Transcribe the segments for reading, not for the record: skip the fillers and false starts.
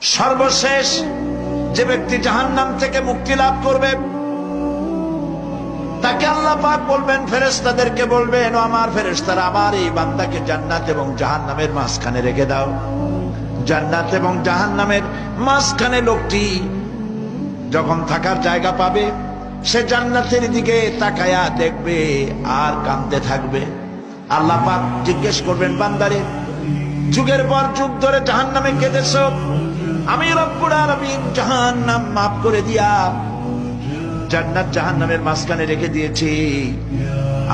সর্বশেষ যে ব্যক্তি জাহান্নাম থেকে মুক্তি লাভ করবে তাকে আল্লাহ পাক বলবেন, ফেরেশতাদেরকে বলবেন, ও আমার ফেরেশতারা, আমার এই বান্দাকে জান্নাত এবং জাহান্নামের মাঝখানে রেখে দাও। জান্নাত এবং জাহান্নামের মাঝখানে লোকটি যখন থাকার জায়গা পাবে, সে জান্নাতের দিকে তাকায়া দেখবে আর কাঁদতে থাকবে। আল্লাহ পাক জিজ্ঞেস করবেন, বান্দারে, যুগের পর যুগ ধরে জাহান্নামে কেঁদেছ, আমি রব্বুল আলামিন জাহান্নাম মাফ করে দিয়া জান্নাত জাহান্নামের মাঝখানে রেখে দিয়েছি,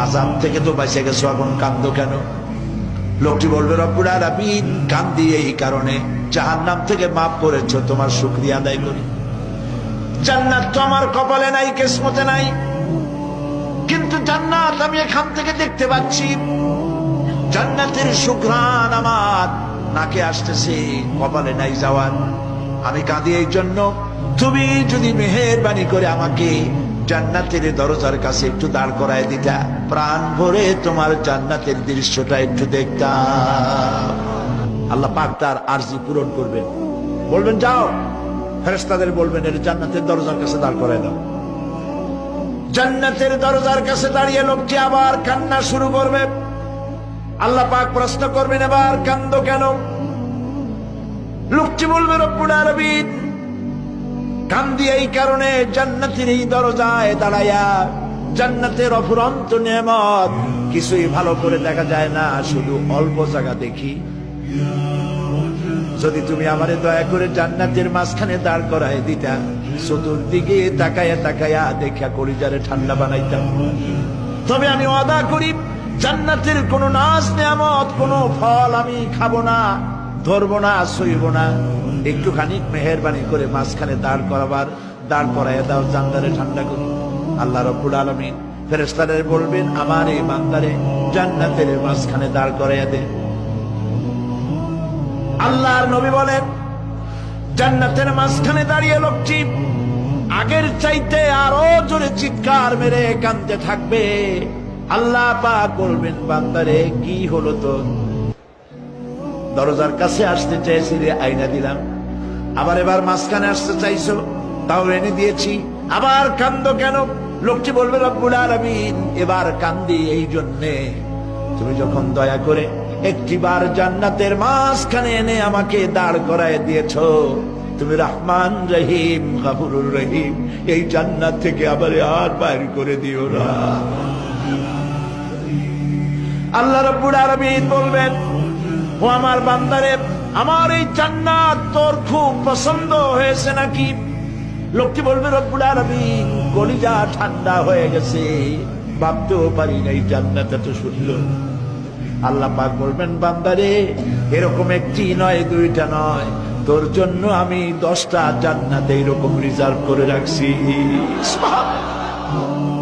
আযাব থেকে তো বেঁচে গেছো, এখন কাঁদো কেন? লোকটি বলবে, রব্বুল আলামিন কাঁদি এই কারণে, জাহান্নাম থেকে মাফ করেছো, তোমার শুকরিয়া আদায় করি। জান্নাত তো আমার কপালে নাই, কিসমতে নাই, কিন্তু জান্নাত আমি এখান থেকে দেখতে পাচ্ছি, জান্নাতের সুঘ্রাণ আমার নাকে আসতেছে, কপালে নাই যাওয়ার। আমি কাঁদি এই জন্য, তুমি যদি মেহেরবানি করে আমাকে জান্নাতের দরজার কাছে একটু দাঁড় করায় দিতা, প্রাণ ভরে তোমার জান্নাতের দৃশ্যটা একটু দেখতাম। আল্লাহ পাক তার আরজি পূরণ করবেন, বলবেন যাও, ফেরেশতাদের বলবেন এর জান্নাতের দরজার কাছে দাঁড় করায় দাও। জান্নাতের দরজার কাছে দাঁড়িয়ে লোকটি আবার কান্না শুরু করবে। আল্লাহ পাক প্রশ্ন করবেন, এবার কান্দো কেন? লোকটি বলবে, রব্বুল আলামিন কান্দি এই কারণে, জান্নাতের এই দরজায় দাঁড়ায়া জান্নাতের অফুরন্ত নেয়ামত কিছুই ভালো করে দেখা যায় না, শুধু অল্প জায়গা দেখি। যদি তুমি আমারে দয়া করে জান্নাতের মাঝখানে দাঁড় করায় দিতা, চতুর্দিকে তাকায়া তাকায়া দেখা কলিজারে ঠান্ডা বানাইতাম। তবে আমি ওয়াদা করি, জান্নাতের কোন নাজ নেয়ামত, কোন ফল আমি খাবো না, ধরবো না, সইব না। একটুখানি মেহেরবানি করে মাঝখানে দাঁড় করাইয়া দাও, জান্নারে ঠান্ডা করি। আল্লাহ রাব্বুল আলামিন ফেরেশতাদের বলবেন, আমার এই বান্দারে জান্নাতের মাঝখানে দাঁড় করাইয়া দে। আল্লাহর নবী বলেন, জান্নাতের মাঝখানে দাঁড়িয়ে লোকটি আগের চাইতে আরো জোরে চিৎকার মেরে কাঁদতে থাকবে। আল্লাহ পাক বলবেন, বান্দারে কি হলো তোর? দরজার কাছে আসতে চাইছিলে, আইনা দিলাম। আবার এবার মাঝখানে আসতে চাইছো, তাও এনে দিয়েছি, আবার কান্দো কেন? লোকটি বলবে, রব্বুল আলামিন এবার কান্দি এই জন্যে, তুমি যখন দয়া করে একটিবার জান্নাতের মাঝখানে এনে আমাকে দাঁড় করায় দিয়েছো, তুমি রহমান রহিম গফুরুর রহিম, এই জান্নাত থেকে আবার আর বাইর করে দিও না। আল্লাহ রাব্বুল আলামিন বলবেন, ও আমার বান্দারে, আমার এই জান্নাত তোর খুব পছন্দ হয়েছে নাকি? লোকটি বলবে, রব্বুল আলামিন কলিজা ঠান্ডা হয়ে গেছে, ভাবতেও পারি না এই জান্নাত এত সুন্দর। আল্লাহ পাক বলবেন, বান্দারে এরকম একটি নয়, দুইটা নয়, তোর জন্য আমি 10টা জান্নাত এইরকম রিজার্ভ করে রাখছি। সুবহানাল্লাহ।